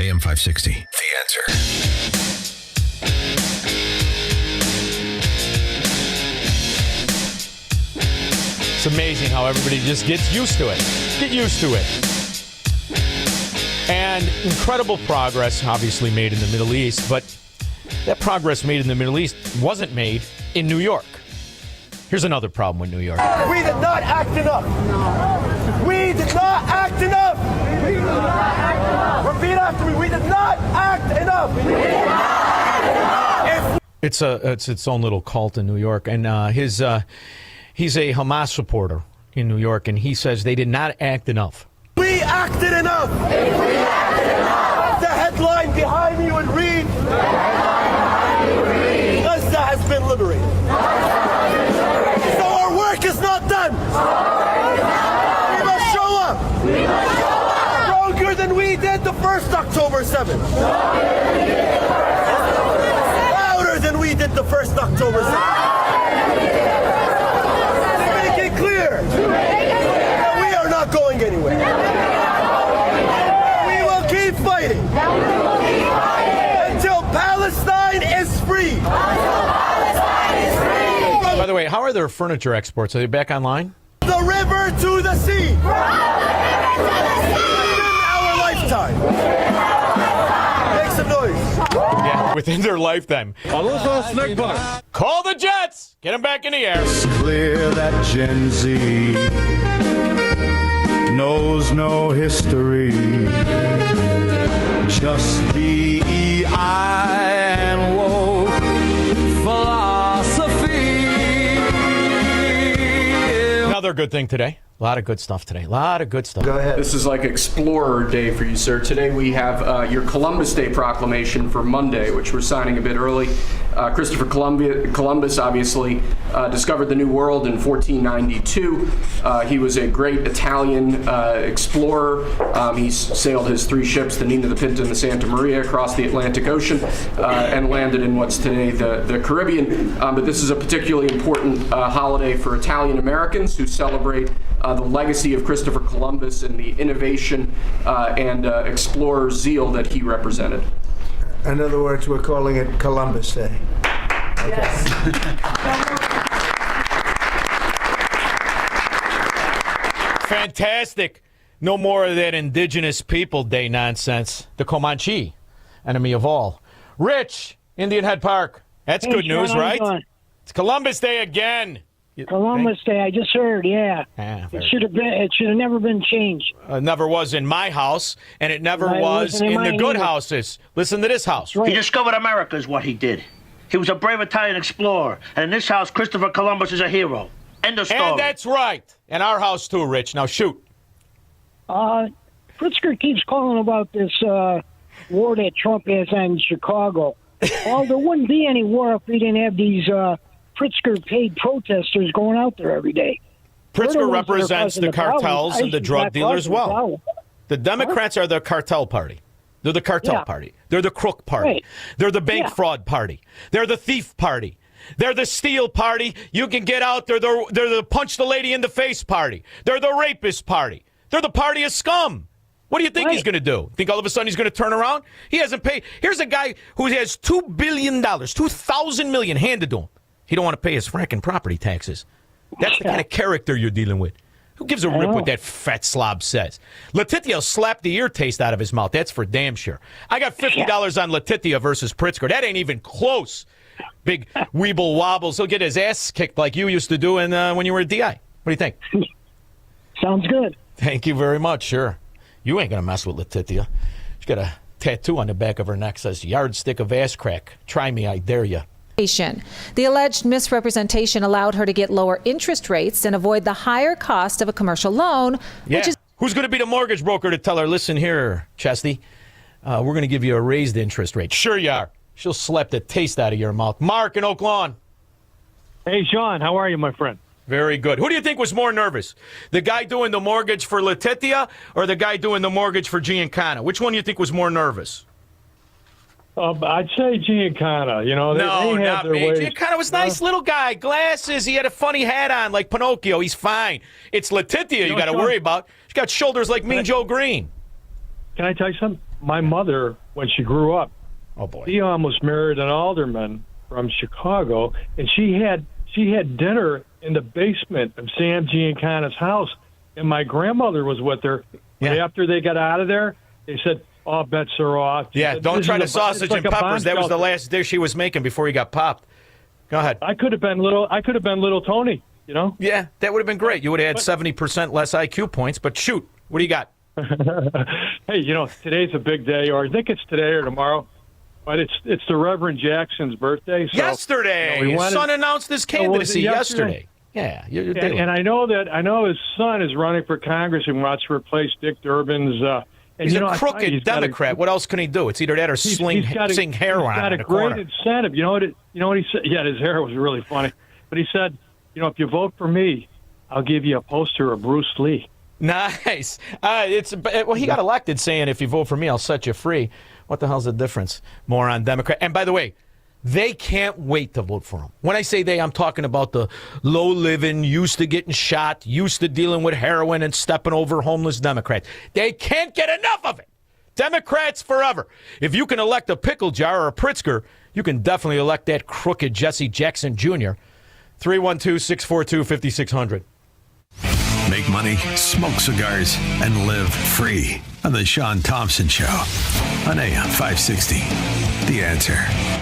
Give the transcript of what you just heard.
AM 560, The Answer. It's amazing how everybody just gets used to it. Get used to it. And incredible progress, obviously, made in the Middle East, but that progress made in the Middle East wasn't made in New York. Here's another problem with New York. We did not act enough. We did not act enough. We did not act enough. Repeat after me. We did not act enough. We did not act enough. It's its own little cult in New York, and he's a Hamas supporter in New York, and he says they did not act enough. We acted enough. We acted enough. The headline behind me would read, Gaza has been liberated. So our work is not done. We must show up. Stronger than we did the first October 7th. Louder than we did the first October 7th. Make it clear that we are not going anywhere. We will keep fighting until Palestine is free. By the way, how are their furniture exports? Are they back online? The river to the sea. Within our lifetime. Make some noise. Yeah, within their lifetime. Call the Jets. Get them back in the air. It's clear that Gen Z knows no history, just DEI and woke philosophy. Another good thing today. A lot of good stuff today. A lot of good stuff. Go ahead. This is like Explorer Day for you, sir. Today we have your Columbus Day proclamation for Monday, which we're signing a bit early. Christopher Columbus obviously discovered the New World in 1492. He was a great Italian explorer. He sailed his 3 ships, the Nina, the Pinta, and the Santa Maria, across the Atlantic Ocean and landed in what's today the Caribbean. But this is a particularly important holiday for Italian Americans who celebrate the legacy of Christopher Columbus and the innovation and explorer zeal that he represented. In other words, we're calling it Columbus Day. Yes. Fantastic. No more of that Indigenous People Day nonsense. The Comanche, enemy of all. Rich, Indian Head Park. That's good news, Sean, right? It's Columbus Day again. Columbus Day, I just heard, yeah. It should have been. It should have never been changed. Never was in my house, and it never No, it was wasn't in in the mine good either. houses. Listen to this house. Right. He discovered America is what he did. He was a brave Italian explorer. And in this house, Christopher Columbus is a hero. End of story. And that's right. And our house too, Rich. Now shoot. Pritzker keeps calling about this war that Trump has on Chicago. Well, there wouldn't be any war if we didn't have these Pritzker-paid protesters going out there every day. They're the Pritzker ones that are represents causing the problem. cartels and the ISIS drug not dealers causing the well. problem. The Democrats are the cartel party. They're the cartel Yeah. party. They're the crook party. Right. They're the bank Yeah. fraud party. They're the thief party. They're the steal party. You can get out. They're the punch the lady in the face party. They're the rapist party. They're the party of scum. What do you think he's Right. going to do? Think all of a sudden he's going to turn around? He hasn't paid. Here's a guy who has $2 billion, $2,000 million handed to him. He don't want to pay his fracking property taxes. That's the kind of character you're dealing with. Who gives a rip know. what that fat slob says? Letitia slapped the ear taste out of his mouth. That's for damn sure. I got $50 on Letitia versus Pritzker. That ain't even close. Big weeble wobbles. He'll get his ass kicked like you used to do when you were at DI. What do you think? Sounds good. Thank you very much. Sure. You ain't going to mess with Letitia. She's got a tattoo on the back of her neck that says, yardstick of ass crack. Try me, I dare you. The alleged misrepresentation allowed her to get lower interest rates and avoid the higher cost of a commercial loan, which is Who's going to be the mortgage broker to tell her, listen here, Chesty, we're going to give you a raised interest rate. Sure you are. She'll slap the taste out of your mouth. Mark in Oak Lawn. Hey, Sean, how are you, my friend? Very good. Who do you think was more nervous? The guy doing the mortgage for Letitia or the guy doing the mortgage for Giancana? Which one do you think was more nervous? I'd say Giancana. You know, they No, have not their me. ways. Giancana was a nice little guy. Glasses. He had a funny hat on like Pinocchio. He's fine. It's Letitia you got to Sean, worry about. She's got shoulders like Mean Joe Green. Can I tell you something? my mother, when she grew up, Oh, boy. she almost married an alderman from Chicago, and she had dinner in the basement of Sam Giancana's house, and my grandmother was with her. But Yeah. after they got out of there, they said, "All bets are off." Yeah, don't This try is the a- sausage it's like and a bomb peppers. That was the shelter. last dish he was making before he got popped. Go ahead. I could have been little Tony, you know. Yeah, that would have been great. You would have had 70% less IQ points, but shoot, what do you got? Hey, you know, today's a big day, or I think it's today or tomorrow, but it's the Reverend Jackson's birthday. So, Yesterday, you know, we his wanted- son announced his was it candidacy yesterday? yesterday. Yeah, you're And I know his son is running for Congress and wants to replace Dick Durbin's. And he's you know, a I tell you, crooked he's got a- Democrat. What else can he do? It's either that or sing heroin He's got in a the great corner. incentive. You know what he said? Yeah, his hair was really funny. But he said, you know, if you vote for me, I'll give you a poster of Bruce Lee. Nice. Well, he got elected saying, if you vote for me, I'll set you free. What the hell's the difference? Moron Democrat. And by the way, they can't wait to vote for him. When I say they, I'm talking about the low living, used to getting shot, used to dealing with heroin and stepping over homeless Democrats. They can't get enough of it. Democrats forever. If you can elect a pickle jar or a Pritzker, you can definitely elect that crooked Jesse Jackson Jr. 312-642-5600. Make money, smoke cigars, and live free on The Sean Thompson Show on AM 560. The Answer.